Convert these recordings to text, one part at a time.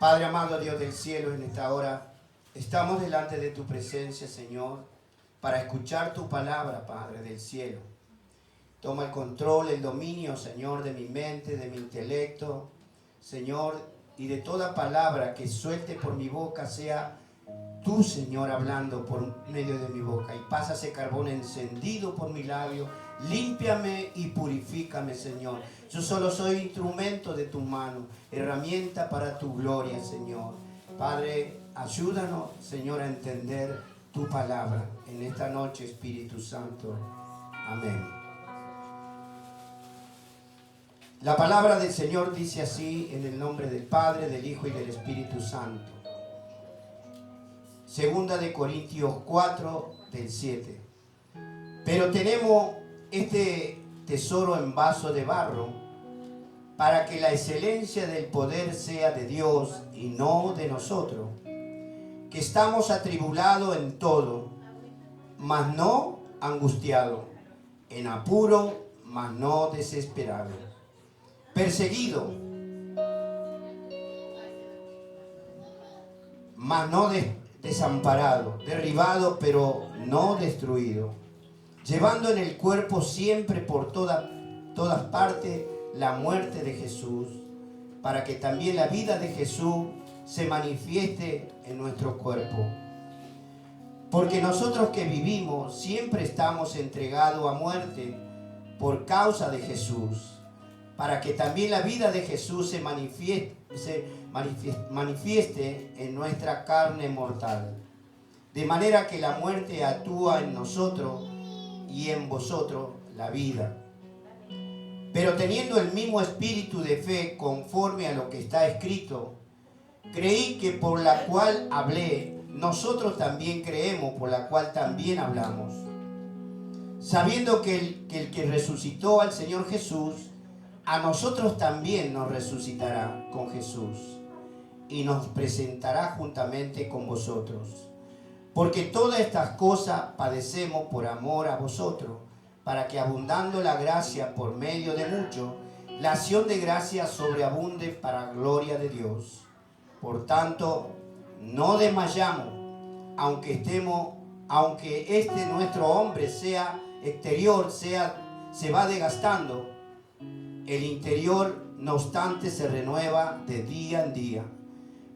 Padre amado, Dios del cielo, en esta hora estamos delante de tu presencia, Señor, para escuchar tu palabra, Padre del cielo. Toma el control, el dominio, Señor, de mi mente, de mi intelecto, Señor, y de toda palabra que suelte por mi boca sea tú, Señor, hablando por medio de mi boca. Y pasa ese carbón encendido por mi labio. Límpiame y purifícame, Señor. Yo solo soy instrumento de tu mano, herramienta para tu gloria, Señor. Padre, ayúdanos, Señor, a entender tu palabra en esta noche, Espíritu Santo. Amén. La palabra del Señor dice así, en el nombre del Padre, del Hijo y del Espíritu Santo. Segunda de Corintios 4, del 7. Pero tenemos este tesoro en vaso de barro, para que la excelencia del poder sea de Dios y no de nosotros, que estamos atribulados en todo, mas no angustiados, en apuro, mas no desesperados, perseguidos, mas no desamparado, derribado pero no destruido, llevando en el cuerpo siempre por todas partes la muerte de Jesús, para que también la vida de Jesús se manifieste en nuestro cuerpo. Porque nosotros que vivimos siempre estamos entregados a muerte por causa de Jesús, para que también la vida de Jesús se manifieste en nuestra carne mortal. De manera que la muerte actúa en nosotros y en vosotros la vida. Pero teniendo el mismo espíritu de fe conforme a lo que está escrito, creí que por la cual hablé, nosotros también creemos, por la cual también hablamos. Sabiendo que el que resucitó al Señor Jesús, a nosotros también nos resucitará con Jesús y nos presentará juntamente con vosotros. Porque todas estas cosas padecemos por amor a vosotros, para que abundando la gracia por medio de muchos, la acción de gracia sobreabunde para gloria de Dios. Por tanto, no desmayamos, aunque este nuestro hombre sea exterior, se va desgastando, el interior no obstante se renueva de día en día.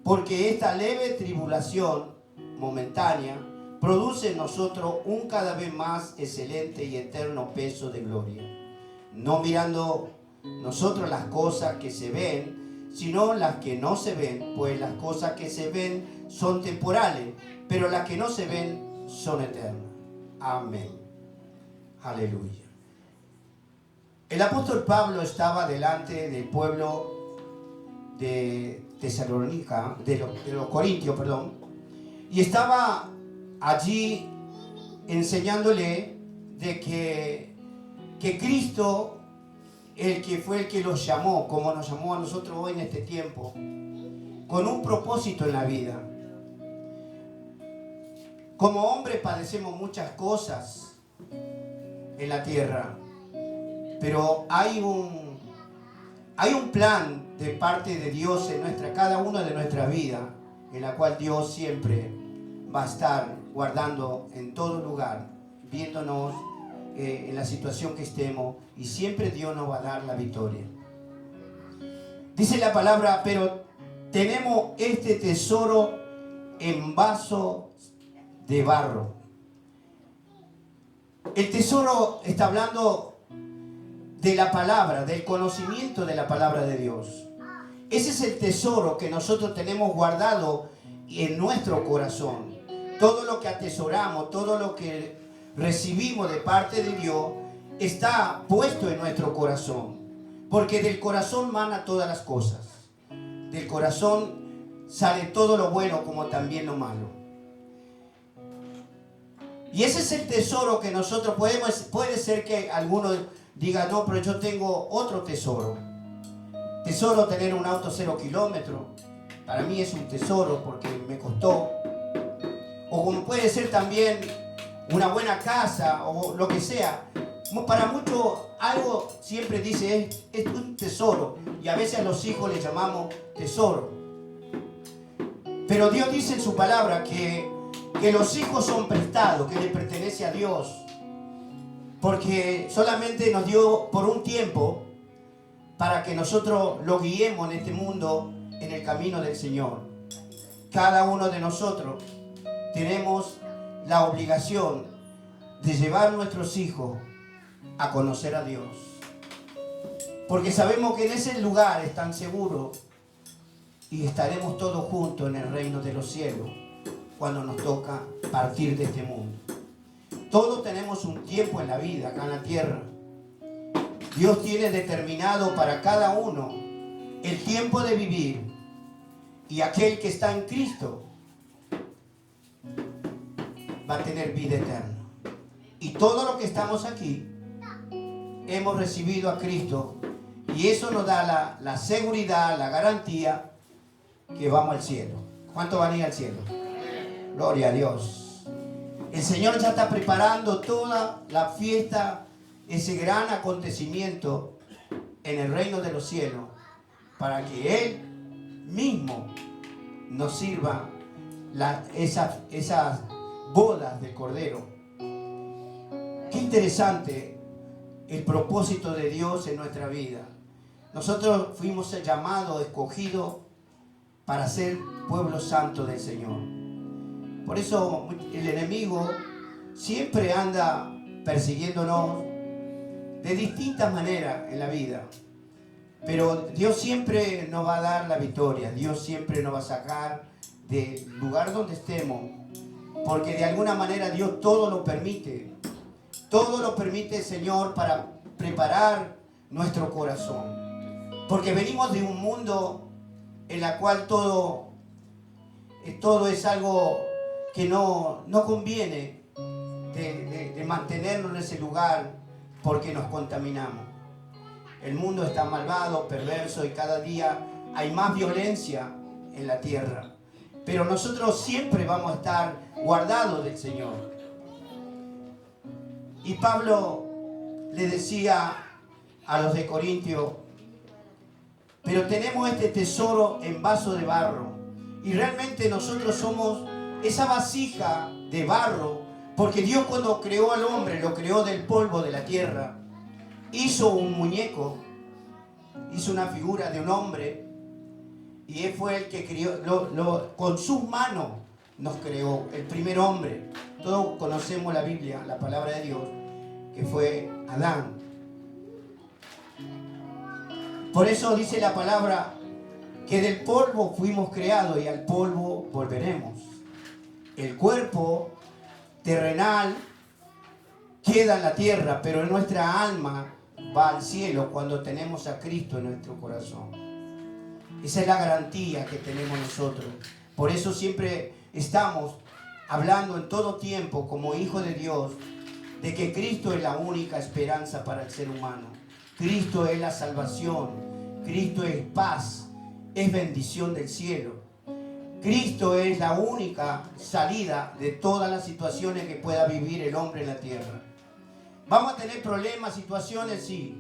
Porque esta leve tribulación momentánea produce en nosotros un cada vez más excelente y eterno peso de gloria, no mirando nosotros las cosas que se ven, sino las que no se ven, pues las cosas que se ven son temporales, pero las que no se ven son eternas. Amén. Aleluya. El apóstol Pablo estaba delante del pueblo de Tesalónica, de los Corintios, y estaba allí enseñándole de que Cristo, el que fue el que los llamó, como nos llamó a nosotros hoy en este tiempo, con un propósito en la vida. Como hombres padecemos muchas cosas en la tierra, pero hay un plan de parte de Dios en cada una de nuestras vidas, en la cual Dios siempre va a estar guardando en todo lugar, viéndonos en la situación que estemos, y siempre Dios nos va a dar la victoria. Dice la palabra, pero tenemos este tesoro en vaso de barro. El tesoro está hablando de la palabra, del conocimiento de la palabra de Dios. Ese es el tesoro que nosotros tenemos guardado en nuestro corazón. Todo lo que atesoramos, todo lo que recibimos de parte de Dios está puesto en nuestro corazón. Porque del corazón mana todas las cosas. Del corazón sale todo lo bueno como también lo malo. Y ese es el tesoro que nosotros puede ser que algunos digan, no, pero yo tengo otro tesoro. Tesoro tener un auto 0 kilómetros. Para mí es un tesoro porque me costó. O como puede ser también una buena casa o lo que sea. Para muchos algo siempre dice es un tesoro. Y a veces a los hijos les llamamos tesoro. Pero Dios dice en su palabra que los hijos son prestados, que le pertenece a Dios. Porque solamente nos dio por un tiempo para que nosotros lo guiemos en este mundo en el camino del Señor. Cada uno de nosotros tenemos la obligación de llevar a nuestros hijos a conocer a Dios. Porque sabemos que en ese lugar están seguros y estaremos todos juntos en el reino de los cielos cuando nos toca partir de este mundo. Todos tenemos un tiempo en la vida, acá en la tierra. Dios tiene determinado para cada uno el tiempo de vivir, y aquel que está en Cristo va a tener vida eterna. Y todos los que estamos aquí hemos recibido a Cristo, y eso nos da la seguridad, la garantía que vamos al cielo. ¿Cuántos van a ir al cielo? Gloria a Dios. El Señor ya está preparando toda la fiesta, ese gran acontecimiento en el reino de los cielos, para que Él mismo nos sirva esas bodas del Cordero. Qué interesante el propósito de Dios en nuestra vida. Nosotros fuimos llamados, escogidos para ser pueblo santo del Señor. Por eso el enemigo siempre anda persiguiéndonos de distintas maneras en la vida. Pero Dios siempre nos va a dar la victoria. Dios siempre nos va a sacar del lugar donde estemos. Porque de alguna manera Dios todo lo permite. Todo lo permite el Señor para preparar nuestro corazón. Porque venimos de un mundo en el cual todo es algo que no conviene de mantenernos en ese lugar, porque nos contaminamos. El mundo está malvado, perverso, y cada día hay más violencia en la tierra. Pero nosotros siempre vamos a estar guardados del Señor. Y Pablo le decía a los de Corintios: pero tenemos este tesoro en vaso de barro. Y realmente nosotros somos esa vasija de barro, porque Dios, cuando creó al hombre, lo creó del polvo de la tierra. Hizo un muñeco, hizo una figura de un hombre, y Él fue el que crió, con sus manos nos creó, el primer hombre. Todos conocemos la Biblia, la palabra de Dios, que fue Adán. Por eso dice la palabra que del polvo fuimos creados y al polvo volveremos. El cuerpo terrenal queda en la tierra, pero nuestra alma va al cielo cuando tenemos a Cristo en nuestro corazón. Esa es la garantía que tenemos nosotros. Por eso siempre estamos hablando en todo tiempo, como hijos de Dios, de que Cristo es la única esperanza para el ser humano. Cristo es la salvación. Cristo es paz, es bendición del cielo. Cristo es la única salida de todas las situaciones que pueda vivir el hombre en la tierra. Vamos a tener problemas, situaciones, sí,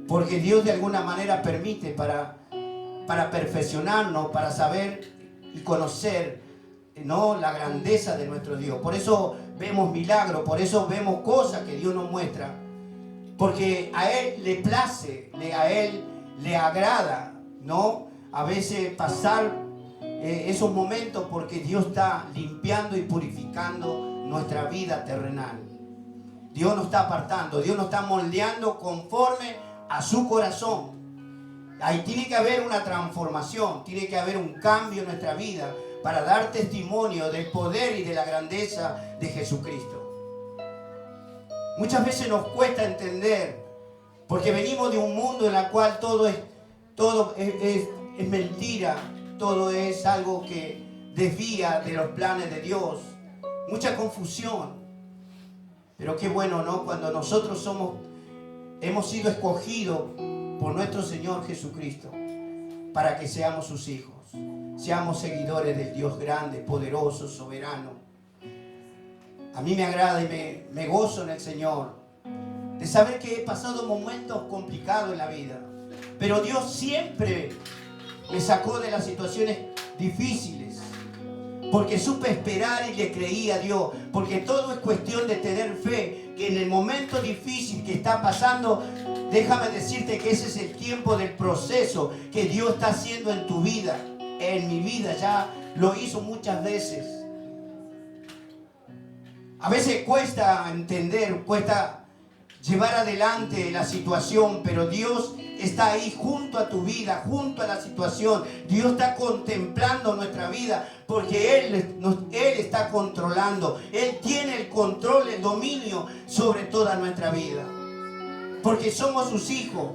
porque Dios de alguna manera permite para perfeccionarnos, para saber y conocer, ¿no?, la grandeza de nuestro Dios. Por eso vemos milagros, por eso vemos cosas que Dios nos muestra, porque a Él le place, a Él le agrada, ¿no?, a veces pasar esos momentos, porque Dios está limpiando y purificando nuestra vida terrenal. Dios nos está apartando, Dios nos está moldeando conforme a su corazón. Ahí tiene que haber una transformación, tiene que haber un cambio en nuestra vida para dar testimonio del poder y de la grandeza de Jesucristo. Muchas veces nos cuesta entender, porque venimos de un mundo en el cual todo es mentira, todo es algo que desvía de los planes de Dios, mucha confusión. Pero qué bueno, ¿no?, cuando nosotros hemos sido escogidos por nuestro Señor Jesucristo para que seamos sus hijos, seamos seguidores del Dios grande, poderoso, soberano. A mí me agrada y me gozo en el Señor de saber que he pasado momentos complicados en la vida, pero Dios siempre me sacó de las situaciones difíciles. porque supe esperar y le creí a Dios, porque todo es cuestión de tener fe, que en el momento difícil que está pasando, déjame decirte que ese es el tiempo del proceso que Dios está haciendo en tu vida, en mi vida, ya lo hizo muchas veces. A veces cuesta entender, cuesta llevar adelante la situación, pero Dios está ahí junto a tu vida, junto a la situación. Dios está contemplando nuestra vida porque Él está controlando. Él tiene el control, el dominio sobre toda nuestra vida. Porque somos sus hijos.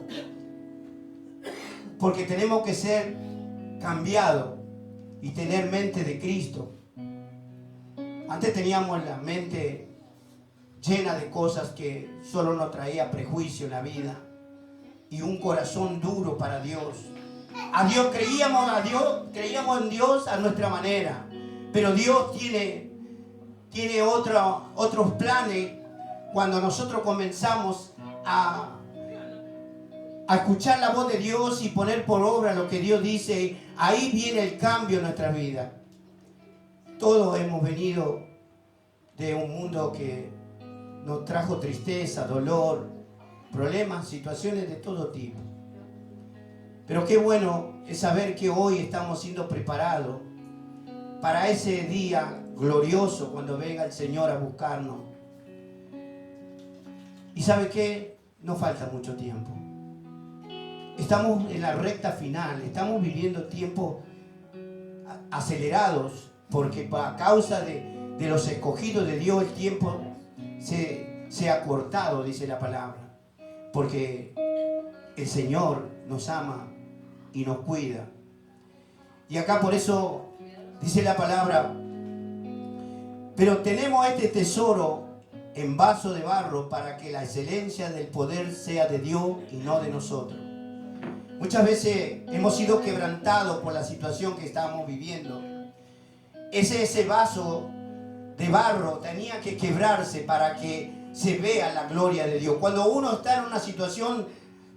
Porque tenemos que ser cambiados y tener mente de Cristo. Antes teníamos la mente llena de cosas que solo nos traía prejuicio en la vida y un corazón duro para Dios. Creíamos en Dios a nuestra manera, pero Dios tiene otros planes cuando nosotros comenzamos a escuchar la voz de Dios y poner por obra lo que Dios dice. Ahí viene el cambio en nuestra vida. Todos hemos venido de un mundo que nos trajo tristeza, dolor, problemas, situaciones de todo tipo. Pero qué bueno es saber que hoy estamos siendo preparados para ese día glorioso cuando venga el Señor a buscarnos. Y ¿sabe qué? No falta mucho tiempo. Estamos en la recta final, estamos viviendo tiempos acelerados, porque a causa de los escogidos de Dios el tiempo se ha cortado, dice la palabra, porque el Señor nos ama y nos cuida. Y acá por eso dice la palabra: pero tenemos este tesoro en vaso de barro para que la excelencia del poder sea de Dios y no de nosotros. Muchas veces hemos sido quebrantados por la situación que estamos viviendo. Ese vaso de barro tenía que quebrarse para que se vea la gloria de Dios. Cuando uno está en una situación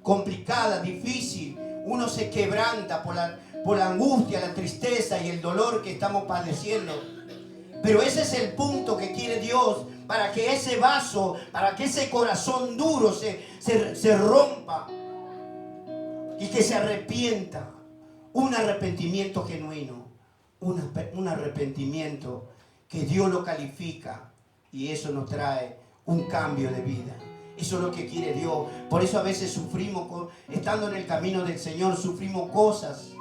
complicada, difícil, uno se quebranta por la angustia, la tristeza y el dolor que estamos padeciendo. Pero ese es el punto que quiere Dios, para que ese vaso, para que ese corazón duro se rompa y que se arrepienta. Un arrepentimiento genuino, un arrepentimiento que Dios lo califica, y eso nos trae un cambio de vida. Eso es lo que quiere Dios. Por eso a veces sufrimos, estando en el camino del Señor, sufrimos cosas,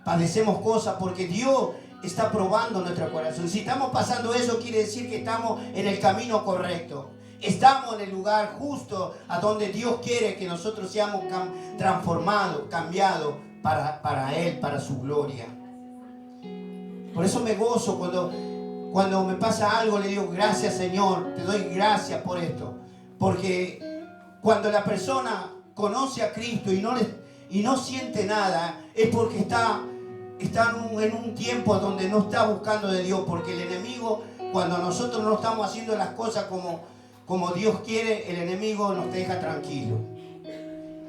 padecemos cosas, porque Dios está probando nuestro corazón. Si estamos pasando eso, quiere decir que estamos en el camino correcto. Estamos en el lugar justo a donde Dios quiere que nosotros seamos transformados, cambiados para Él, para su gloria. Por eso me gozo cuando me pasa algo, le digo: gracias, Señor, te doy gracias por esto. Porque cuando la persona conoce a Cristo y no siente nada, es porque está en un tiempo donde no está buscando de Dios. Porque el enemigo, cuando nosotros no estamos haciendo las cosas como Dios quiere, el enemigo nos deja tranquilos.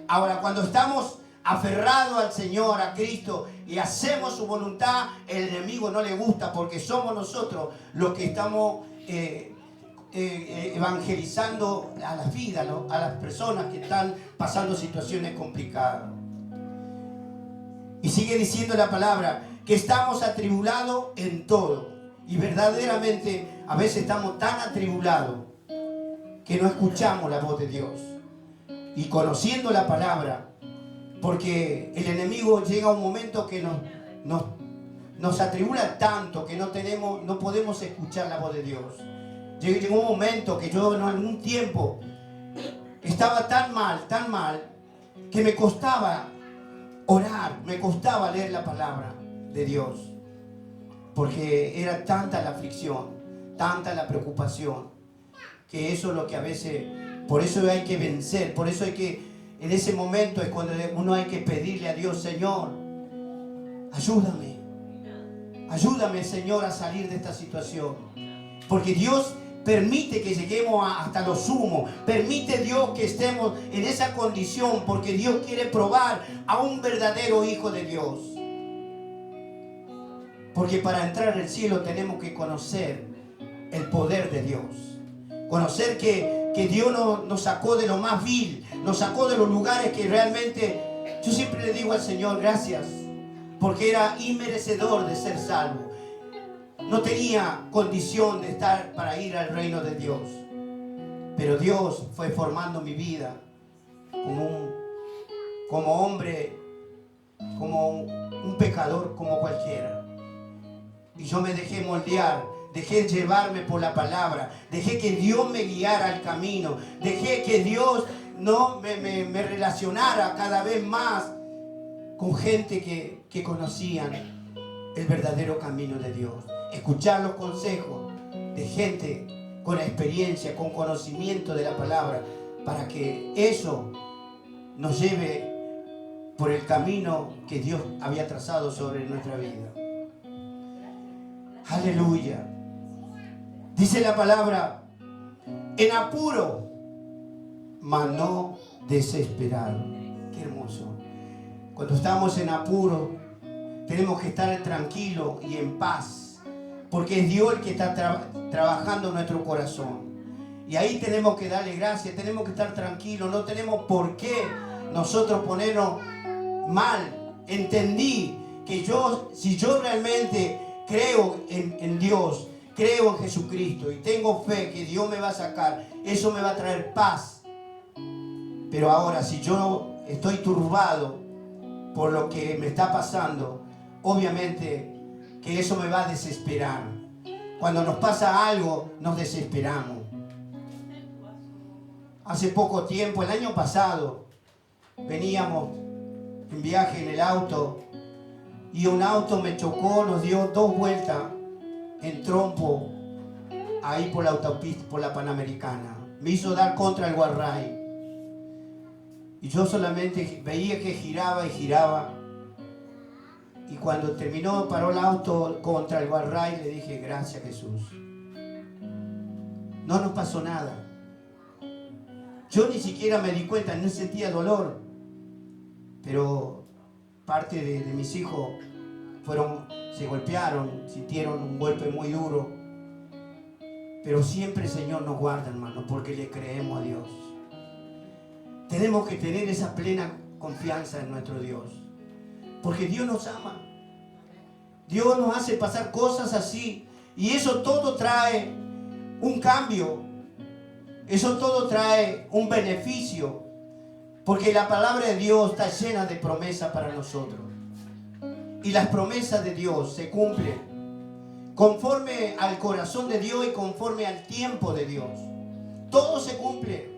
Ahora, cuando estamos aferrados al Señor, a Cristo, y hacemos su voluntad, el enemigo no le gusta, porque somos nosotros los que estamos evangelizando a las vidas, ¿no? A las personas que están pasando situaciones complicadas. Y sigue diciendo la palabra que estamos atribulados en todo. Y verdaderamente a veces estamos tan atribulados que no escuchamos la voz de Dios. Y conociendo la palabra, porque el enemigo llega a un momento que nos atribula tanto que no podemos escuchar la voz de Dios. Llegó un momento que yo en algún tiempo estaba tan mal, que me costaba orar, me costaba leer la palabra de Dios, porque era tanta la aflicción, tanta la preocupación, que eso es lo que a veces, por eso hay que vencer, por eso hay que, en ese momento es cuando uno hay que pedirle a Dios: Señor, ayúdame, Señor, a salir de esta situación, porque Dios permite que lleguemos hasta lo sumo. Permite Dios que estemos en esa condición, porque Dios quiere probar a un verdadero hijo de Dios. Porque para entrar al cielo tenemos que conocer el poder de Dios. Conocer que Dios nos sacó de lo más vil, nos sacó de los lugares que realmente, yo siempre le digo al Señor, gracias, porque era inmerecedor de ser salvo. No tenía condición de estar para ir al reino de Dios. Pero Dios fue formando mi vida como hombre, como un pecador, como cualquiera. Y yo me dejé moldear, dejé llevarme por la palabra, dejé que Dios me guiara al camino, dejé que Dios me relacionara cada vez más con gente que conocían el verdadero camino de Dios. Escuchar los consejos de gente con experiencia, con conocimiento de la palabra, para que eso nos lleve por el camino que Dios había trazado sobre nuestra vida. Aleluya. Dice la palabra, en apuro, mas no desesperado. Qué hermoso. Cuando estamos en apuro, tenemos que estar tranquilos y en paz, porque es Dios el que está trabajando en nuestro corazón. Y ahí tenemos que darle gracias, tenemos que estar tranquilos, no tenemos por qué nosotros ponernos mal. Entendí que si yo realmente creo en Dios, creo en Jesucristo y tengo fe que Dios me va a sacar, eso me va a traer paz. Pero ahora, si yo estoy turbado por lo que me está pasando, obviamente que eso me va a desesperar. Cuando nos pasa algo, nos desesperamos. Hace poco tiempo, el año pasado, veníamos en viaje en el auto y un auto me chocó, nos dio 2 vueltas en trompo ahí por la autopista, por la Panamericana. Me hizo dar contra el guarray. Y yo solamente veía que giraba y giraba. Y cuando terminó, paró el auto contra el guarray, le dije, gracias Jesús. No nos pasó nada. Yo ni siquiera me di cuenta, no sentía dolor. Pero parte de mis hijos se golpearon, sintieron un golpe muy duro. Pero siempre el Señor nos guarda, hermano, porque le creemos a Dios. Tenemos que tener esa plena confianza en nuestro Dios, porque Dios nos ama. Dios nos hace pasar cosas así, y eso todo trae un cambio, eso todo trae un beneficio, porque la palabra de Dios está llena de promesas para nosotros, y las promesas de Dios se cumplen conforme al corazón de Dios y conforme al tiempo de Dios. Todo se cumple.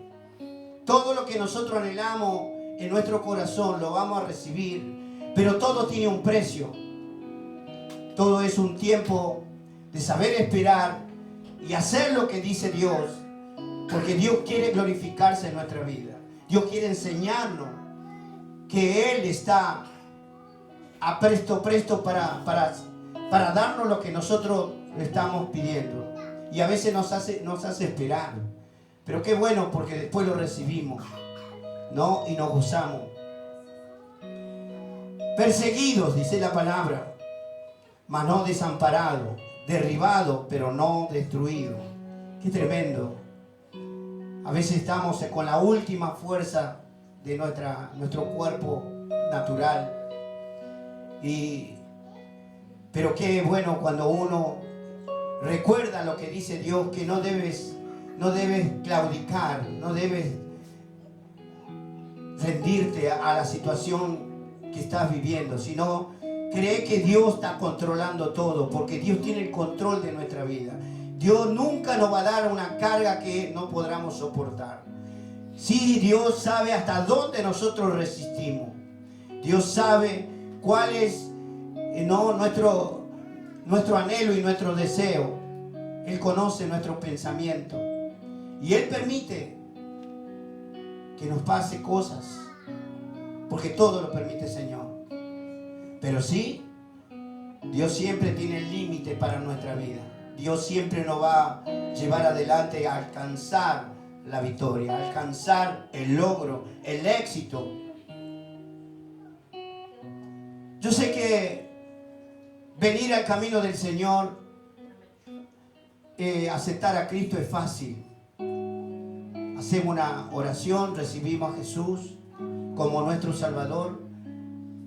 Todo lo que nosotros anhelamos en nuestro corazón lo vamos a recibir, pero todo tiene un precio. Todo es un tiempo de saber esperar y hacer lo que dice Dios, porque Dios quiere glorificarse en nuestra vida. Dios quiere enseñarnos que Él está a presto para darnos lo que nosotros le estamos pidiendo. Y a veces nos hace esperar. Pero qué bueno, porque después lo recibimos, ¿no? Y nos gozamos. Perseguidos, dice la palabra, mas no desamparados, derribados, pero no destruidos. Qué tremendo. A veces estamos con la última fuerza de nuestro cuerpo natural. Pero qué bueno cuando uno recuerda lo que dice Dios, que no debes claudicar, no debes rendirte a la situación que estás viviendo, sino cree que Dios está controlando todo, porque Dios tiene el control de nuestra vida. Dios nunca nos va a dar una carga que no podamos soportar. Sí, Dios sabe hasta dónde nosotros resistimos. Dios sabe cuál es nuestro anhelo y nuestro deseo. Él conoce nuestros pensamientos. Y Él permite que nos pase cosas, porque todo lo permite el Señor. Pero sí, Dios siempre tiene el límite para nuestra vida. Dios siempre nos va a llevar adelante a alcanzar la victoria, a alcanzar el logro, el éxito. Yo sé que venir al camino del Señor, aceptar a Cristo es fácil. Hacemos una oración, recibimos a Jesús como nuestro Salvador,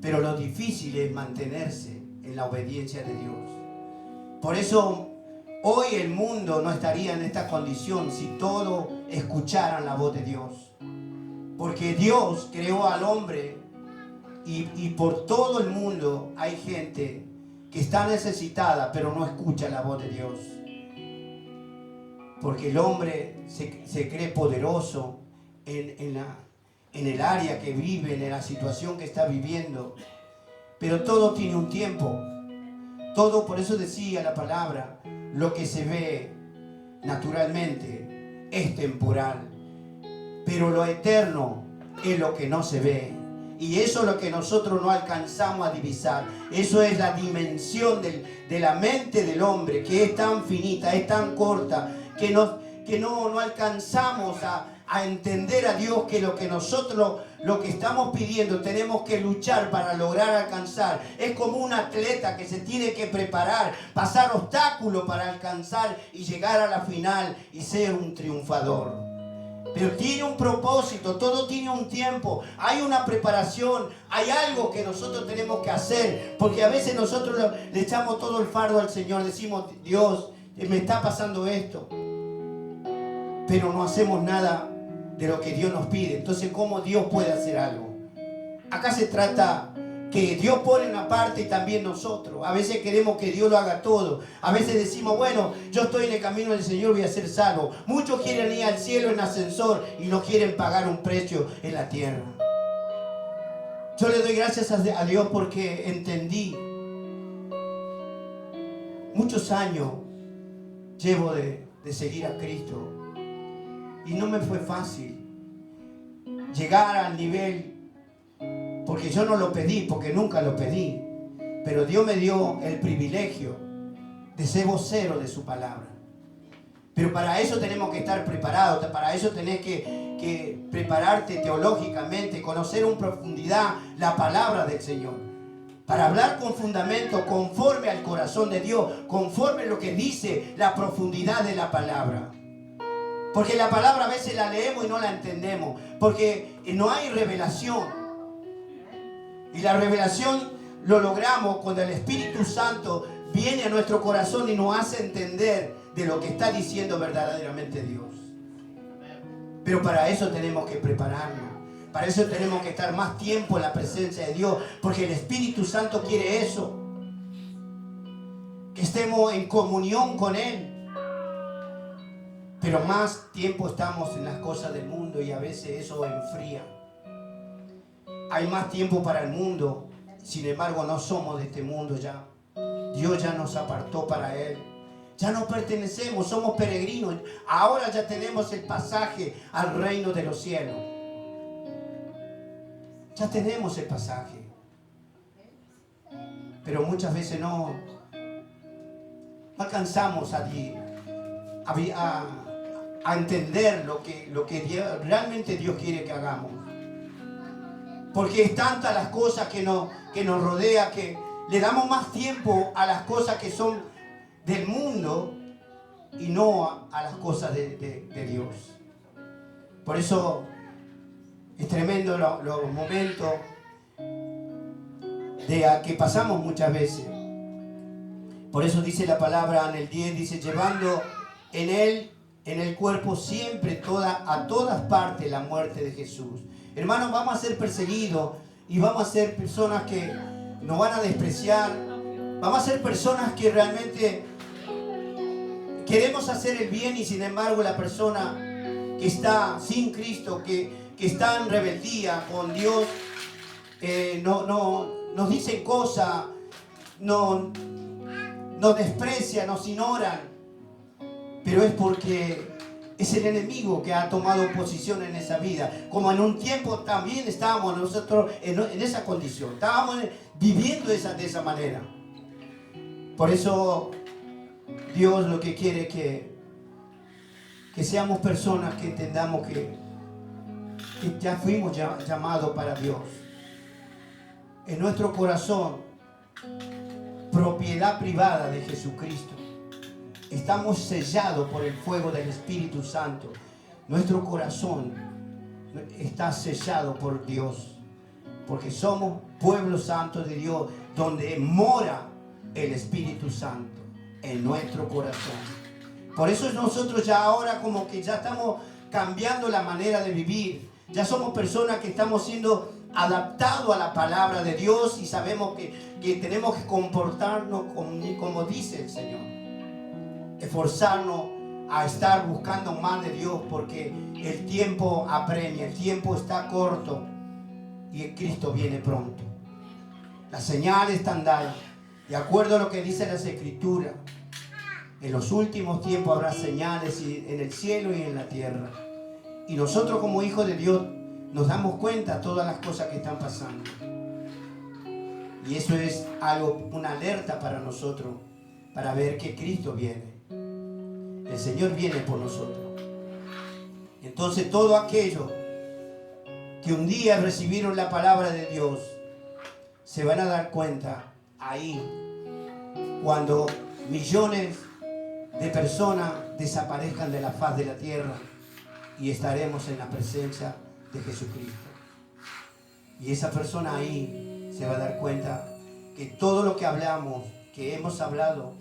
pero lo difícil es mantenerse en la obediencia de Dios. Por eso hoy el mundo no estaría en esta condición si todos escucharan la voz de Dios. Porque Dios creó al hombre y por todo el mundo hay gente que está necesitada, pero no escucha la voz de Dios. Porque el hombre se cree poderoso en el área que vive, en la situación que está viviendo. Pero todo tiene un tiempo. Todo, por eso decía la palabra, lo que se ve naturalmente es temporal. Pero lo eterno es lo que no se ve. Y eso es lo que nosotros no alcanzamos a divisar. Eso es la dimensión de la mente del hombre, que es tan finita, es tan corta, que no alcanzamos a entender a Dios, que lo que nosotros, lo que estamos pidiendo, tenemos que luchar para lograr alcanzar. Es como un atleta que se tiene que preparar, pasar obstáculos para alcanzar y llegar a la final y ser un triunfador. Pero tiene un propósito, todo tiene un tiempo, hay una preparación, hay algo que nosotros tenemos que hacer, porque a veces nosotros le echamos todo el fardo al Señor, decimos, Dios, me está pasando esto, pero no hacemos nada de lo que Dios nos pide. Entonces, ¿cómo Dios puede hacer algo? Acá se trata que Dios pone una parte y también nosotros. A veces queremos que Dios lo haga todo. A veces decimos, bueno, yo estoy en el camino del Señor, voy a ser salvo. Muchos quieren ir al cielo en ascensor y no quieren pagar un precio en la tierra. Yo le doy gracias a Dios porque entendí. Muchos años llevo de seguir a Cristo. Y no me fue fácil llegar al nivel, porque yo no lo pedí, porque nunca lo pedí, pero Dios me dio el privilegio de ser vocero de su palabra. Pero para eso tenemos que estar preparados, para eso tenés que prepararte teológicamente, conocer en profundidad la palabra del Señor, para hablar con fundamento, conforme al corazón de Dios, conforme a lo que dice la profundidad de la palabra. Porque la palabra a veces la leemos y no la entendemos, porque no hay revelación. Y la revelación lo logramos cuando el Espíritu Santo viene a nuestro corazón y nos hace entender de lo que está diciendo verdaderamente Dios. Pero para eso tenemos que prepararnos. Para eso tenemos que estar más tiempo en la presencia de Dios, porque el Espíritu Santo quiere eso. Que estemos en comunión con Él. Pero más tiempo estamos en las cosas del mundo y a veces eso enfría. Hay más tiempo para el mundo, sin embargo no somos de este mundo ya. Dios ya nos apartó para Él. Ya no pertenecemos, somos peregrinos. Ahora ya tenemos el pasaje al reino de los cielos. Ya tenemos el pasaje. Pero muchas veces no alcanzamos a entender lo que realmente Dios quiere que hagamos. Porque es tantas las cosas que nos rodea, que le damos más tiempo a las cosas que son del mundo y no a las cosas de Dios. Por eso es tremendo los momentos que pasamos muchas veces. Por eso dice la palabra en el 10, dice, llevando en él, en el cuerpo siempre a todas partes la muerte de Jesús. Hermanos, vamos a ser perseguidos y vamos a ser personas que nos van a despreciar. Vamos a ser personas que realmente queremos hacer el bien y sin embargo la persona que está sin Cristo, que está en rebeldía con Dios, nos dicen cosas, nos desprecian, nos ignoran. Pero es porque es el enemigo que ha tomado posición en esa vida. Como en un tiempo también estábamos nosotros en esa condición. Estábamos viviendo de esa manera. Por eso Dios lo que quiere es que seamos personas que entendamos que ya fuimos llamados para Dios. En nuestro corazón propiedad privada de Jesucristo. Estamos sellados por el fuego del Espíritu Santo. Nuestro corazón está sellado por Dios, porque somos pueblo santo de Dios, donde mora el Espíritu Santo en nuestro corazón. Por eso nosotros ya ahora como que ya estamos cambiando la manera de vivir. Ya somos personas que estamos siendo adaptados a la palabra de Dios y sabemos que tenemos que comportarnos como dice el Señor. Esforzarnos a estar buscando más de Dios, porque el tiempo apremia, el tiempo está corto y el Cristo viene pronto. Las señales están dadas. De acuerdo a lo que dicen las Escrituras, en los últimos tiempos habrá señales en el cielo y en la tierra. Y nosotros como hijos de Dios nos damos cuenta de todas las cosas que están pasando. Y eso es algo, una alerta para nosotros, para ver que Cristo viene. El Señor viene por nosotros. Entonces todo aquello que un día recibieron la palabra de Dios, se van a dar cuenta ahí, cuando millones de personas desaparezcan de la faz de la tierra y estaremos en la presencia de Jesucristo. Y esa persona ahí se va a dar cuenta que todo lo que hablamos, que hemos hablado,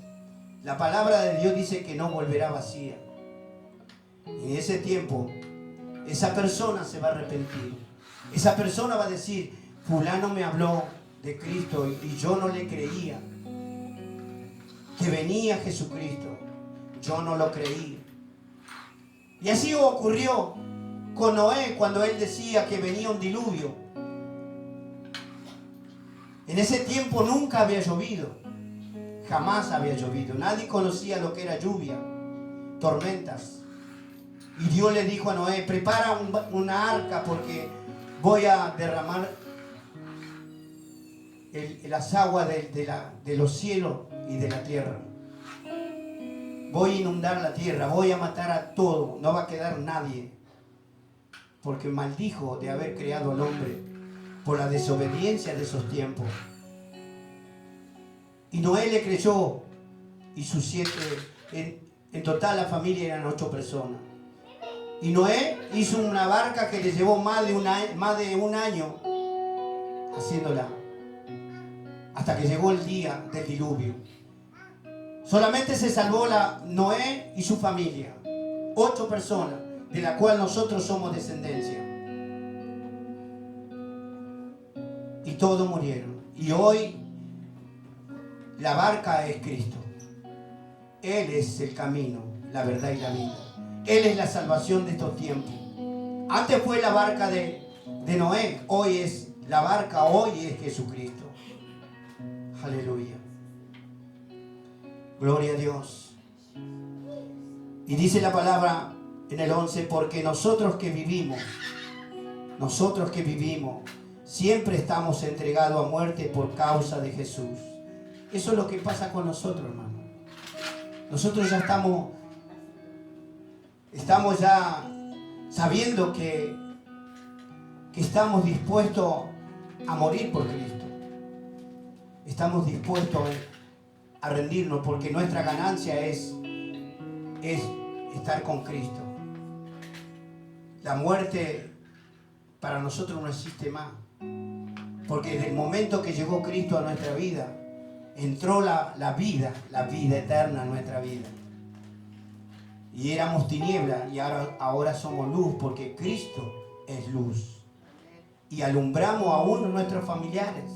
la palabra de Dios dice que no volverá vacía. Y en ese tiempo, esa persona se va a arrepentir. Esa persona va a decir, fulano me habló de Cristo y yo no le creía. Que venía Jesucristo, yo no lo creí. Y así ocurrió con Noé cuando él decía que venía un diluvio. En ese tiempo nunca había llovido, jamás había llovido. Nadie conocía lo que era lluvia, tormentas. Y Dios le dijo a Noé, prepara una arca porque voy a derramar las aguas de los cielos y de la tierra. Voy a inundar la tierra, voy a matar a todo, no va a quedar nadie. Porque maldijo de haber creado al hombre por la desobediencia de esos tiempos. Y Noé le creyó, y sus 7, en total la familia eran 8 personas. Y Noé hizo una barca que le llevó más de un año haciéndola, hasta que llegó el día del diluvio. Solamente se salvó Noé y su familia, 8 personas, de la cual nosotros somos descendencia. Y todos murieron. Y hoy la barca es Cristo. Él es el camino, la verdad y la vida. Él es la salvación de estos tiempos. Antes fue la barca de Noé, hoy es la barca, hoy es Jesucristo. Aleluya. Gloria a Dios. Y dice la palabra en el 11, porque nosotros que vivimos, siempre estamos entregados a muerte por causa de Jesús. Eso es lo que pasa con nosotros, hermano. Nosotros ya estamos ya sabiendo que estamos dispuestos a morir por Cristo. Estamos dispuestos a rendirnos porque nuestra ganancia es estar con Cristo. La muerte para nosotros no existe más, porque desde el momento que llegó Cristo a nuestra vida, entró la vida eterna en nuestra vida. Y éramos tinieblas y ahora somos luz, porque Cristo es luz. Y alumbramos aún a nuestros familiares.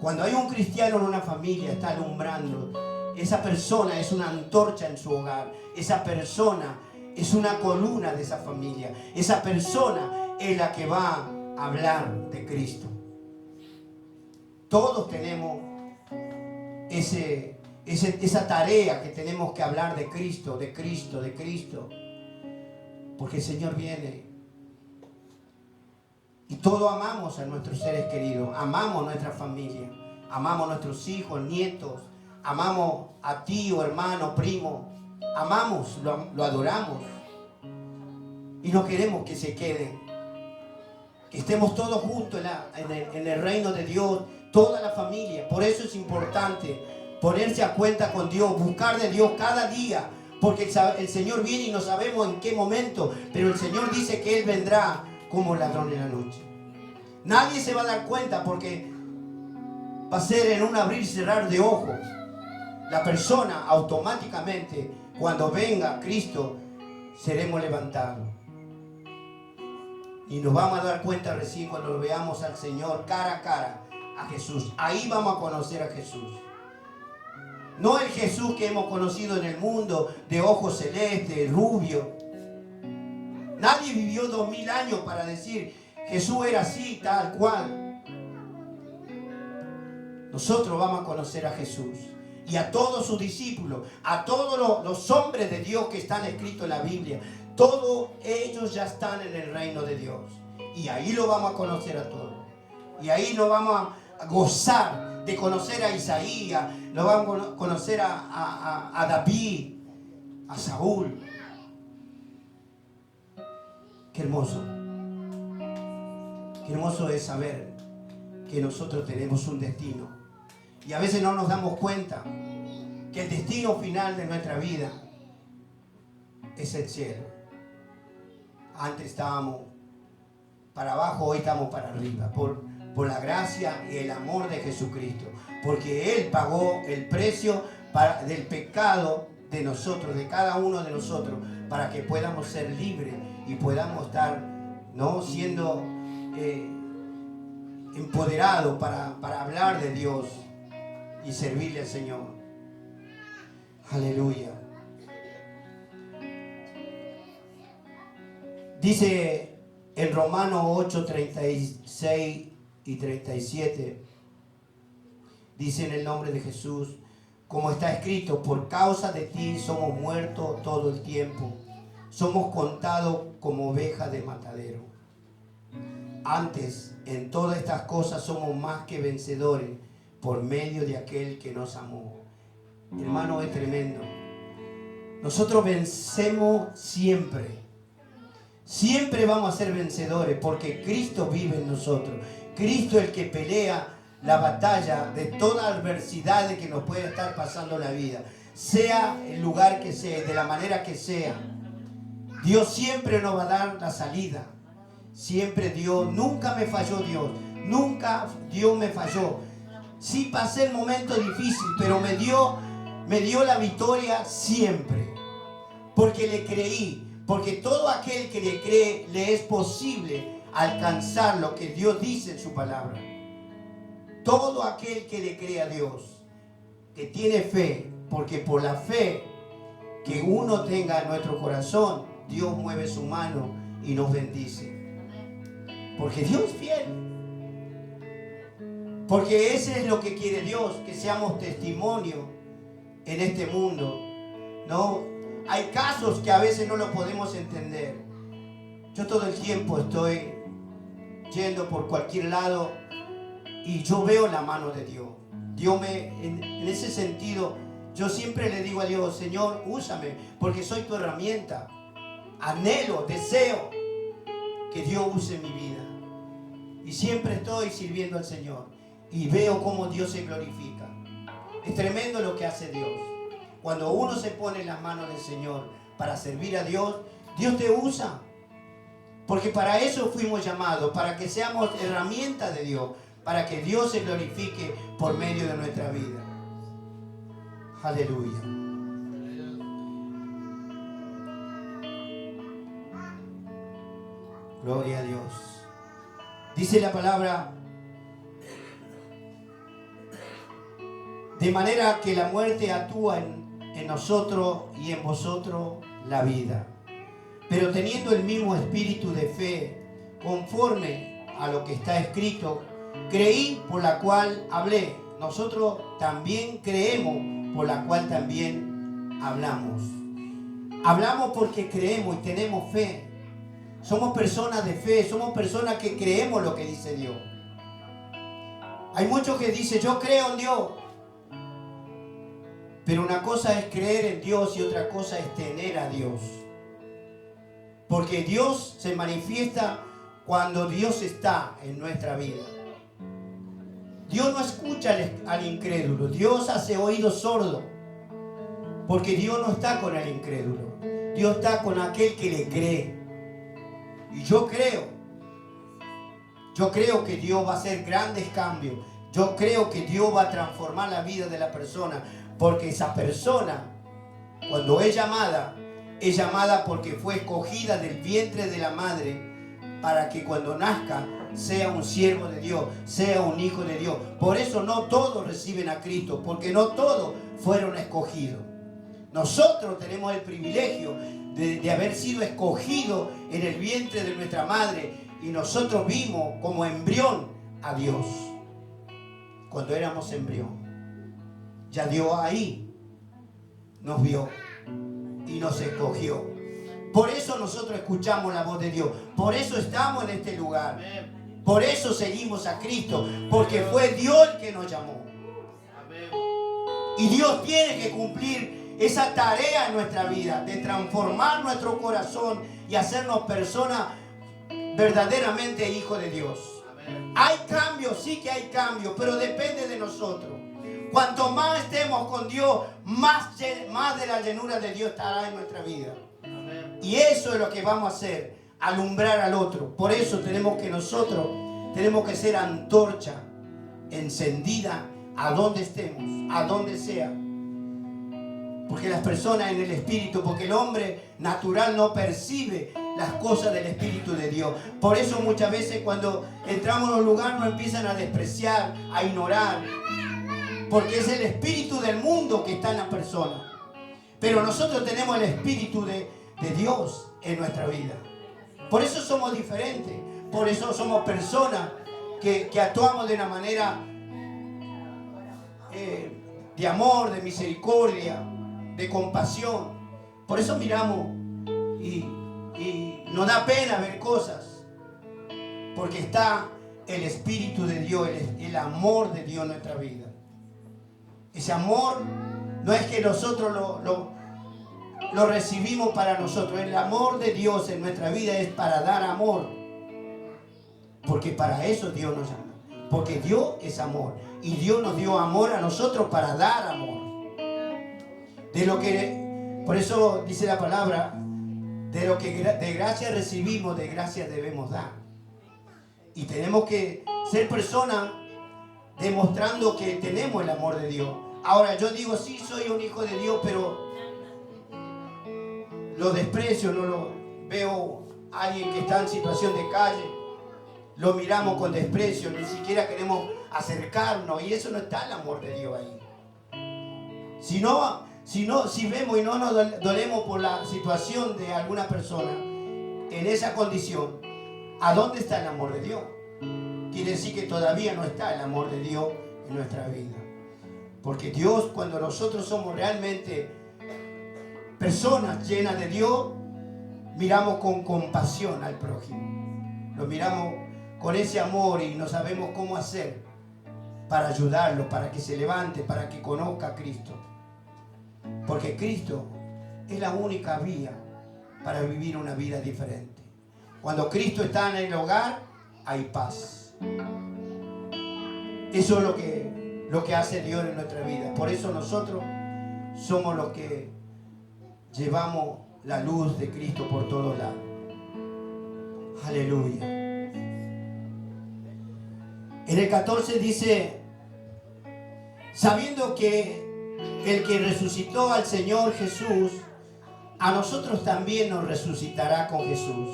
Cuando hay un cristiano en una familia, está alumbrando. Esa persona es una antorcha en su hogar. Esa persona es una columna de esa familia. Esa persona es la que va a hablar de Cristo. Todos tenemos esa tarea que tenemos que hablar de Cristo, de Cristo, de Cristo. Porque el Señor viene. Y todos amamos a nuestros seres queridos, amamos a nuestra familia, amamos a nuestros hijos, nietos, amamos a tío, hermano, primo, amamos, lo adoramos. Y no queremos que se queden, que estemos todos juntos en el reino de Dios, toda la familia. Por eso es importante ponerse a cuenta con Dios, buscar de Dios cada día, porque el Señor viene y no sabemos en qué momento, pero el Señor dice que Él vendrá como ladrón en la noche. Nadie se va a dar cuenta porque va a ser en un abrir y cerrar de ojos. La persona automáticamente, cuando venga Cristo, seremos levantados. Y nos vamos a dar cuenta recién cuando veamos al Señor cara a cara, a Jesús. Ahí vamos a conocer a Jesús. No el Jesús que hemos conocido en el mundo, de ojos celestes, rubio. Nadie vivió 2000 años para decir Jesús era así, tal cual. Nosotros vamos a conocer a Jesús y a todos sus discípulos, a todos los hombres de Dios que están escritos en la Biblia. Todos ellos ya están en el reino de Dios. Y ahí lo vamos a conocer a todos. Y ahí nos vamos a gozar de conocer a Isaías, lo vamos a conocer a David, a Saúl. Qué hermoso. Qué hermoso es saber que nosotros tenemos un destino. Y a veces no nos damos cuenta que el destino final de nuestra vida es el cielo. Antes estábamos para abajo, hoy estamos para arriba. Por la gracia y el amor de Jesucristo. Porque Él pagó el precio del pecado de nosotros, de cada uno de nosotros, para que podamos ser libres y podamos estar, ¿no?, siendo empoderados para hablar de Dios y servirle al Señor. Aleluya. Dice en Romanos 8, 36 y 37, dice en el nombre de Jesús, como está escrito, por causa de ti somos muertos todo el tiempo, somos contados como ovejas de matadero. Antes, en todas estas cosas somos más que vencedores por medio de aquel que nos amó. Hermano, es tremendo. Nosotros vencemos siempre. Siempre vamos a ser vencedores porque Cristo vive en nosotros. Cristo es el que pelea la batalla de toda adversidad que nos puede estar pasando en la vida. Sea el lugar que sea, de la manera que sea. Dios siempre nos va a dar la salida. Siempre Dios, nunca me falló Dios. Nunca Dios me falló. Sí pasé el momento difícil, pero me dio la victoria siempre. Porque le creí. Porque todo aquel que le cree, le es posible alcanzar lo que Dios dice en su palabra. Todo aquel que le cree a Dios, que tiene fe, porque por la fe que uno tenga en nuestro corazón, Dios mueve su mano y nos bendice. Porque Dios es fiel. Porque ese es lo que quiere Dios, que seamos testimonio en este mundo, ¿no? Hay casos que a veces no lo podemos entender. Yo todo el tiempo estoy yendo por cualquier lado y yo veo la mano de Dios. Dios en ese sentido, yo siempre le digo a Dios, Señor, úsame, porque soy tu herramienta. Anhelo, deseo que Dios use mi vida. Y siempre estoy sirviendo al Señor y veo cómo Dios se glorifica. Es tremendo lo que hace Dios. Cuando uno se pone en las manos del Señor para servir a Dios, Dios te usa. Porque para eso fuimos llamados, para que seamos herramientas de Dios, para que Dios se glorifique por medio de nuestra vida. Aleluya. Gloria a Dios. Dice la palabra, de manera que la muerte actúa en nosotros y en vosotros la vida. Pero teniendo el mismo espíritu de fe, conforme a lo que está escrito, creí por la cual hablé. Nosotros también creemos por la cual también hablamos. Hablamos porque creemos y tenemos fe. Somos personas de fe, somos personas que creemos lo que dice Dios. Hay muchos que dicen, yo creo en Dios. Pero una cosa es creer en Dios y otra cosa es tener a Dios. Porque Dios se manifiesta cuando Dios está en nuestra vida. Dios no escucha al incrédulo. Dios hace oído sordo. Porque Dios no está con el incrédulo. Dios está con aquel que le cree. Y yo creo que Dios va a hacer grandes cambios. Yo creo que Dios va a transformar la vida de la persona. Porque esa persona, cuando es llamada porque fue escogida del vientre de la madre para que cuando nazca sea un siervo de Dios, sea un hijo de Dios. Por eso no todos reciben a Cristo, porque no todos fueron escogidos. Nosotros tenemos el privilegio de haber sido escogidos en el vientre de nuestra madre, y nosotros vimos como embrión a Dios cuando éramos embrión. Ya Dios ahí nos vio y nos escogió. Por eso nosotros escuchamos la voz de Dios. Por eso estamos en este lugar. Por eso seguimos a Cristo. Porque fue Dios el que nos llamó. Y Dios tiene que cumplir esa tarea en nuestra vida, de transformar nuestro corazón y hacernos personas verdaderamente hijos de Dios. Hay cambios, sí que hay cambios, pero depende de nosotros. Cuanto más estemos con Dios, más de la llenura de Dios estará en nuestra vida. Y eso es lo que vamos a hacer, alumbrar al otro. Por eso nosotros tenemos que ser antorcha encendida a donde estemos, a donde sea. Porque las personas en el Espíritu, porque el hombre natural no percibe las cosas del Espíritu de Dios. Por eso muchas veces cuando entramos en un lugar nos empiezan a despreciar, a ignorar. Porque es el espíritu del mundo que está en la persona. Pero nosotros tenemos el espíritu de Dios en nuestra vida. Por eso somos diferentes. Por eso somos personas que actuamos de una manera de amor, de misericordia, de compasión. Por eso miramos y nos da pena ver cosas. Porque está el espíritu de Dios, el amor de Dios en nuestra vida. Ese amor no es que nosotros lo recibimos para nosotros. El amor de Dios en nuestra vida es para dar amor. Porque para eso Dios nos llama. Porque Dios es amor. Y Dios nos dio amor a nosotros para dar amor. Por eso dice la palabra, de lo que de gracia recibimos, de gracia debemos dar. Y tenemos que ser personas demostrando que tenemos el amor de Dios. Ahora yo digo, sí, soy un hijo de Dios, pero lo desprecio, no lo veo a alguien que está en situación de calle, lo miramos con desprecio, ni siquiera queremos acercarnos, y eso no está el amor de Dios ahí. Si vemos y no nos dolemos por la situación de alguna persona en esa condición, ¿a dónde está el amor de Dios? Quiere decir que todavía no está el amor de Dios en nuestra vida. Porque Dios, cuando nosotros somos realmente personas llenas de Dios, miramos con compasión al prójimo. Lo miramos con ese amor y no sabemos cómo hacer para ayudarlo, para que se levante, para que conozca a Cristo. Porque Cristo es la única vía para vivir una vida diferente. Cuando Cristo está en el hogar, hay paz. Eso es lo que hace Dios en nuestra vida. Por eso nosotros somos los que llevamos la luz de Cristo por todos lados. Aleluya. En el 14 dice, sabiendo que el que resucitó al Señor Jesús, a nosotros también nos resucitará con Jesús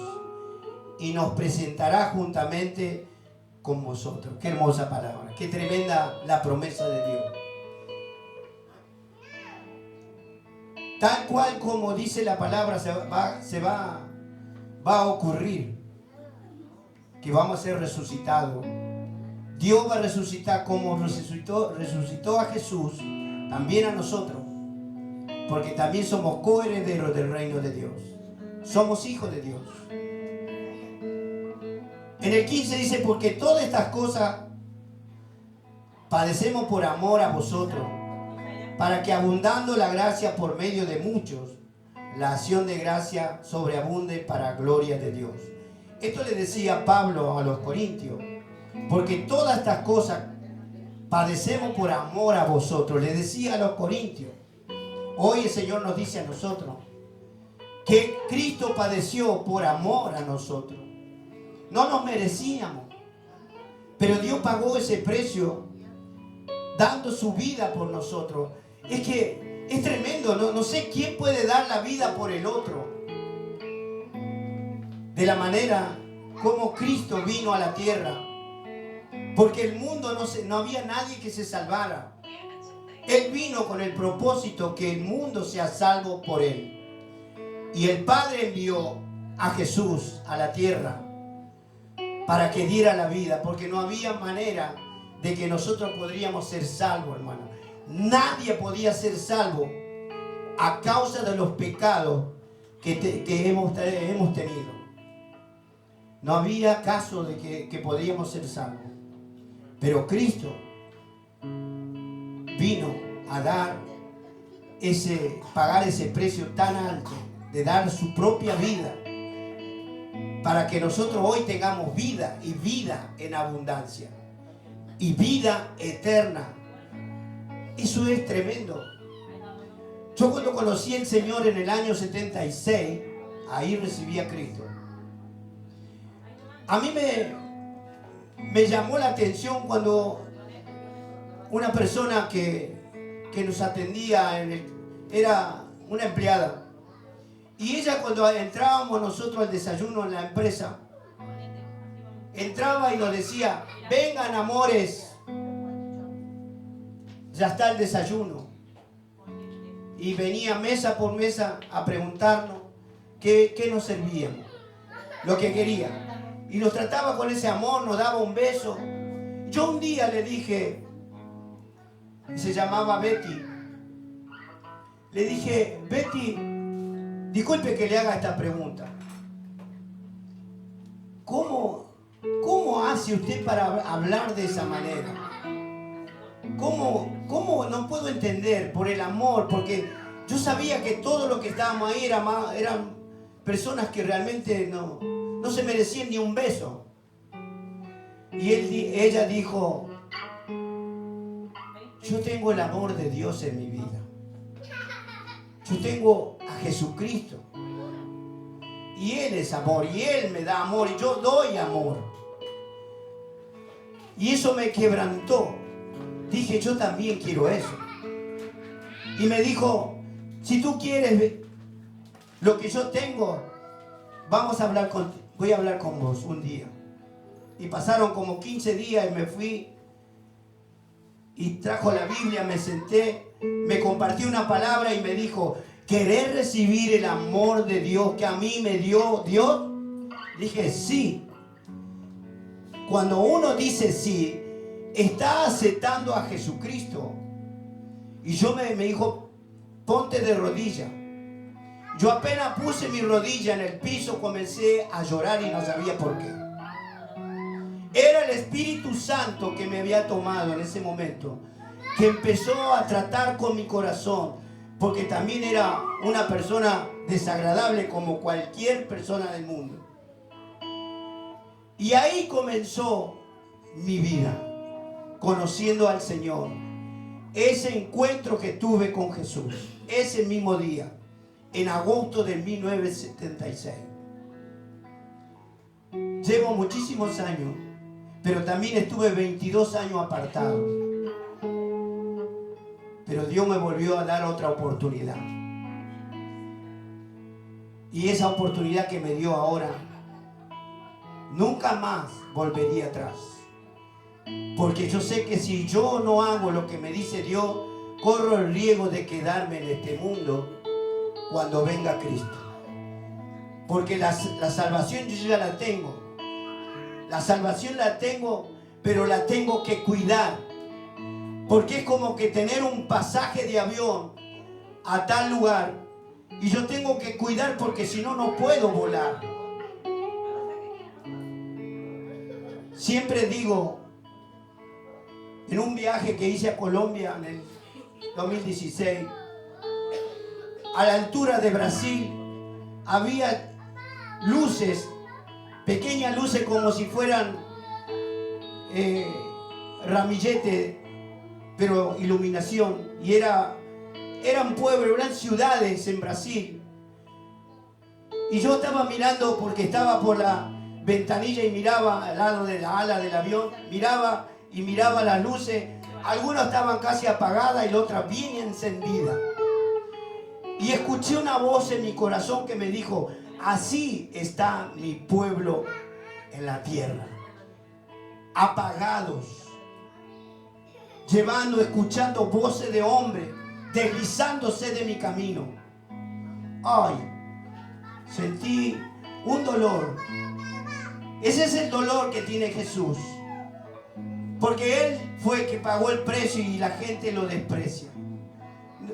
y nos presentará juntamente con vosotros. Qué hermosa palabra, qué tremenda la promesa de Dios. Tal cual como dice la palabra va a ocurrir, que vamos a ser resucitados. Dios va a resucitar como resucitó a Jesús, también a nosotros, porque también somos coherederos del reino de Dios. Somos hijos de Dios. En el 15 dice, porque todas estas cosas padecemos por amor a vosotros, para que abundando la gracia por medio de muchos, la acción de gracia sobreabunde para gloria de Dios. Esto le decía Pablo a los corintios, porque todas estas cosas padecemos por amor a vosotros. Le decía a los corintios. Hoy el Señor nos dice a nosotros que Cristo padeció por amor a nosotros. No nos merecíamos, pero Dios pagó ese precio dando su vida por nosotros. Es que es tremendo, no sé quién puede dar la vida por el otro. De la manera como Cristo vino a la tierra. Porque el mundo no había nadie que se salvara. Él vino con el propósito que el mundo sea salvo por Él. Y el Padre envió a Jesús a la tierra para que diera la vida, porque no había manera de que nosotros podríamos ser salvos, hermano. Nadie podía ser salvo a causa de los pecados que hemos tenido. No había caso de que podríamos ser salvos. Pero Cristo vino a pagar ese precio tan alto, de dar su propia vida, para que nosotros hoy tengamos vida, y vida en abundancia, y vida eterna. Eso es tremendo. Yo cuando conocí al Señor en el año 76, ahí recibí a Cristo. A mí me llamó la atención cuando una persona que nos atendía era una empleada. Y ella, cuando entrábamos nosotros al desayuno en la empresa, entraba y nos decía: vengan, amores, ya está el desayuno. Y venía mesa por mesa a preguntarnos qué nos servíamos, lo que quería. Y nos trataba con ese amor, nos daba un beso. Yo un día le dije, se llamaba Betty, le dije: Betty, disculpe que le haga esta pregunta. ¿Cómo hace usted para hablar de esa manera? ¿Cómo no puedo entender? Por el amor, porque yo sabía que todos los que estábamos ahí eran personas que realmente no se merecían ni un beso. Y ella dijo: yo tengo el amor de Dios en mi vida. Yo tengo a Jesucristo. Y Él es amor, y Él me da amor, y yo doy amor. Y eso me quebrantó. Dije: yo también quiero eso. Y me dijo: si tú quieres lo que yo tengo, voy a hablar con vos un día. Y pasaron como 15 días y me fui. Y trajo la Biblia, me senté, me compartió una palabra y me dijo: ¿querés recibir el amor de Dios que a mí me dio Dios? Dije: sí. Cuando uno dice sí, está aceptando a Jesucristo. Y me dijo: ponte de rodilla. Yo apenas puse mi rodilla en el piso, comencé a llorar y no sabía por qué. Era el Espíritu Santo que me había tomado en ese momento, que empezó a tratar con mi corazón, porque también era una persona desagradable como cualquier persona del mundo. Y ahí comenzó mi vida, conociendo al Señor. Ese encuentro que tuve con Jesús, ese mismo día, en agosto de 1976. Llevo muchísimos años, pero también estuve 22 años apartado. Pero Dios me volvió a dar otra oportunidad. Y esa oportunidad que me dio ahora, nunca más volvería atrás. Porque yo sé que si yo no hago lo que me dice Dios, corro el riesgo de quedarme en este mundo cuando venga Cristo. Porque la salvación yo ya la tengo. La salvación la tengo, pero la tengo que cuidar. Porque es como que tener un pasaje de avión a tal lugar y yo tengo que cuidar, porque si no, no puedo volar. Siempre digo, en un viaje que hice a Colombia en el 2016, a la altura de Brasil, había luces, pequeñas luces como si fueran ramilletes pero iluminación. Y eran pueblos, eran ciudades en Brasil. Y yo estaba mirando porque estaba por la ventanilla y miraba al lado de la ala del avión, miraba y miraba las luces. Algunas estaban casi apagadas y la otra bien encendida. Y escuché una voz en mi corazón que me dijo: así está mi pueblo en la tierra, apagados, escuchando voces de hombre, deslizándose de mi camino. Ay, sentí un dolor. Ese es el dolor que tiene Jesús, porque Él fue el que pagó el precio y la gente lo desprecia,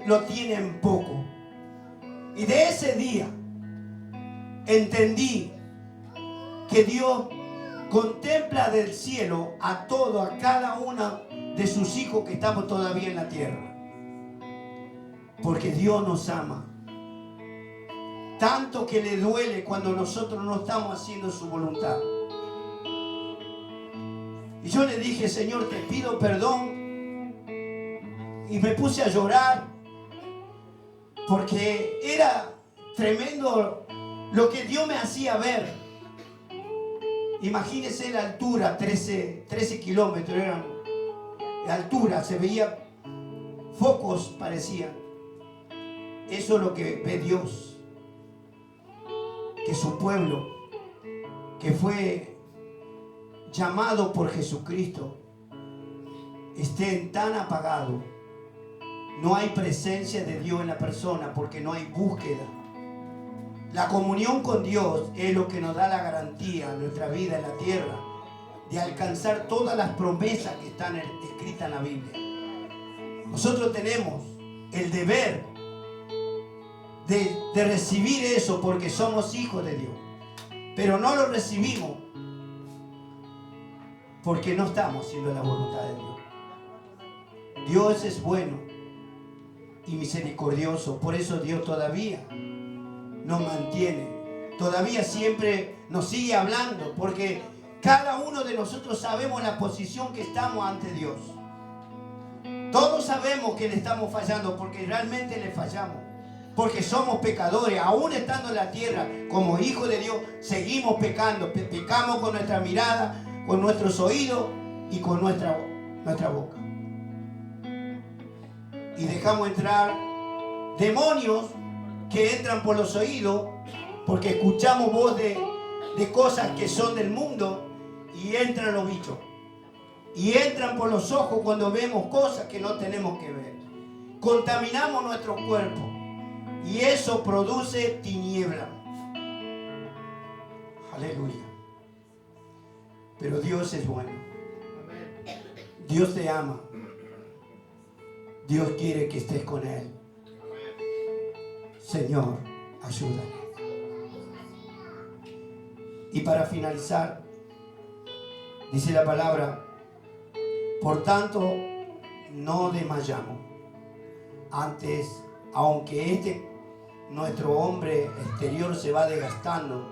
lo tiene en poco. Y de ese día entendí que Dios contempla del cielo a cada uno de sus hijos que estamos todavía en la tierra, porque Dios nos ama tanto que le duele cuando nosotros no estamos haciendo su voluntad. Y yo le dije: Señor, te pido perdón. Y me puse a llorar porque era tremendo lo que Dios me hacía ver. Imagínense la altura, 13 kilómetros eran de altura, se veía focos, parecían. Eso es lo que ve Dios, que su pueblo, que fue llamado por Jesucristo, esté tan apagado. No hay presencia de Dios en la persona porque no hay búsqueda. La comunión con Dios es lo que nos da la garantía en nuestra vida en la tierra de alcanzar todas las promesas que están escritas en la Biblia. Nosotros tenemos el deber de recibir eso porque somos hijos de Dios, pero no lo recibimos porque no estamos haciendo la voluntad de Dios. Dios es bueno y misericordioso, por eso Dios todavía nos mantiene, todavía siempre nos sigue hablando, porque cada uno de nosotros sabemos la posición que estamos ante Dios. Todos sabemos que le estamos fallando porque realmente le fallamos, porque somos pecadores. Aún estando en la tierra como hijos de Dios, seguimos pecando. Pecamos con nuestra mirada, con nuestros oídos y con nuestra boca. Y dejamos entrar demonios que entran por los oídos porque escuchamos voz de cosas que son del mundo, y entran los bichos. Y entran por los ojos cuando vemos cosas que no tenemos que ver. Contaminamos nuestro cuerpo y eso produce tiniebla. Aleluya. Pero Dios es bueno. Dios te ama. Dios quiere que estés con Él. Señor, ayúdame. Y para finalizar, dice la palabra: por tanto, no desmayamos. Antes, aunque nuestro hombre exterior se va desgastando,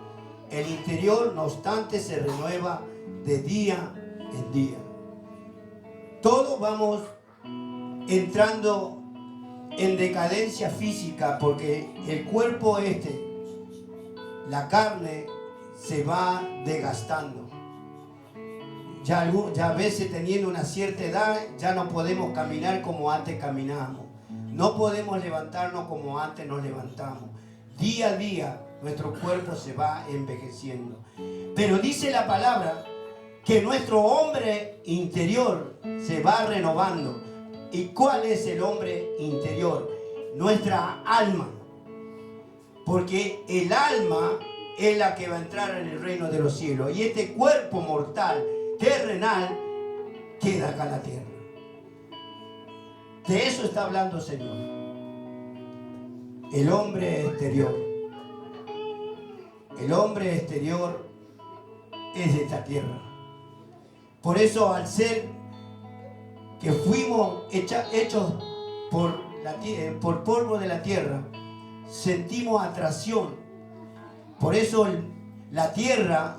el interior, no obstante, se renueva de día en día. Todos vamos entrando en decadencia física porque el cuerpo la carne, se va desgastando. Ya a veces, teniendo una cierta edad, ya no podemos caminar como antes caminábamos. No podemos levantarnos como antes nos levantamos. Día a día nuestro cuerpo se va envejeciendo. Pero dice la palabra que nuestro hombre interior se va renovando. ¿Y cuál es el hombre interior? Nuestra alma. Porque el alma es la que va a entrar en el reino de los cielos. Y este cuerpo mortal, terrenal, queda acá en la tierra. De eso está hablando el Señor. El hombre exterior. El hombre exterior es de esta tierra. Por eso, al ser que fuimos hechos por polvo de la tierra, sentimos atracción. Por eso la tierra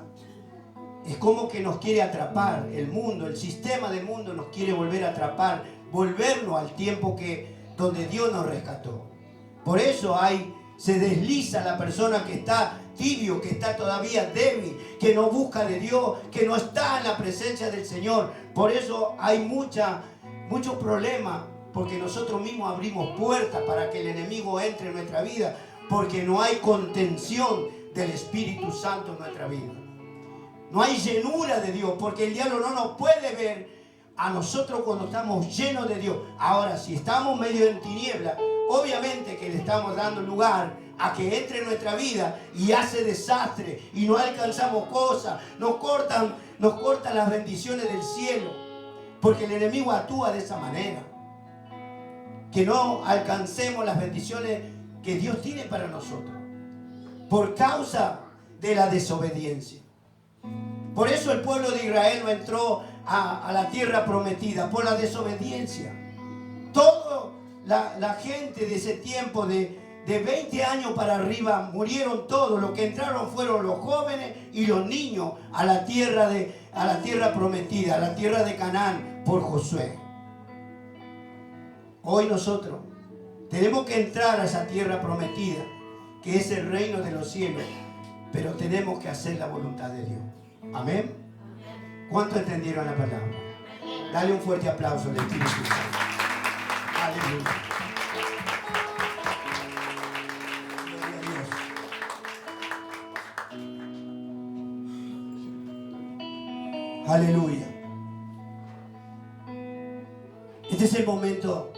es como que nos quiere atrapar. El mundo, el sistema del mundo nos quiere volver a atrapar volvernos al tiempo donde Dios nos rescató. Por eso se desliza la persona que está tibio, que está todavía débil, que no busca de Dios, que no está en la presencia del Señor. Por eso hay muchos problemas, porque nosotros mismos abrimos puertas para que el enemigo entre en nuestra vida, porque no hay contención del Espíritu Santo en nuestra vida. No hay llenura de Dios, porque el diablo no nos puede ver a nosotros cuando estamos llenos de Dios. Ahora, si estamos medio en tiniebla, obviamente que le estamos dando lugar a que entre en nuestra vida y hace desastre y no alcanzamos cosas, nos cortan las bendiciones del cielo, porque el enemigo actúa de esa manera, que no alcancemos las bendiciones que Dios tiene para nosotros por causa de la desobediencia. Por eso el pueblo de Israel no entró a la tierra prometida, por la desobediencia. Toda la gente de ese tiempo, de 20 años para arriba, murieron todos. Los que entraron fueron los jóvenes y los niños a la tierra prometida, a la tierra de Canaán, por Josué. Hoy nosotros tenemos que entrar a esa tierra prometida, que es el reino de los cielos, pero tenemos que hacer la voluntad de Dios. Amén. ¿Cuántos entendieron la palabra? Dale un fuerte aplauso al Espíritu Santo. Aleluya. Gloria a Dios. Aleluya. Este es el momento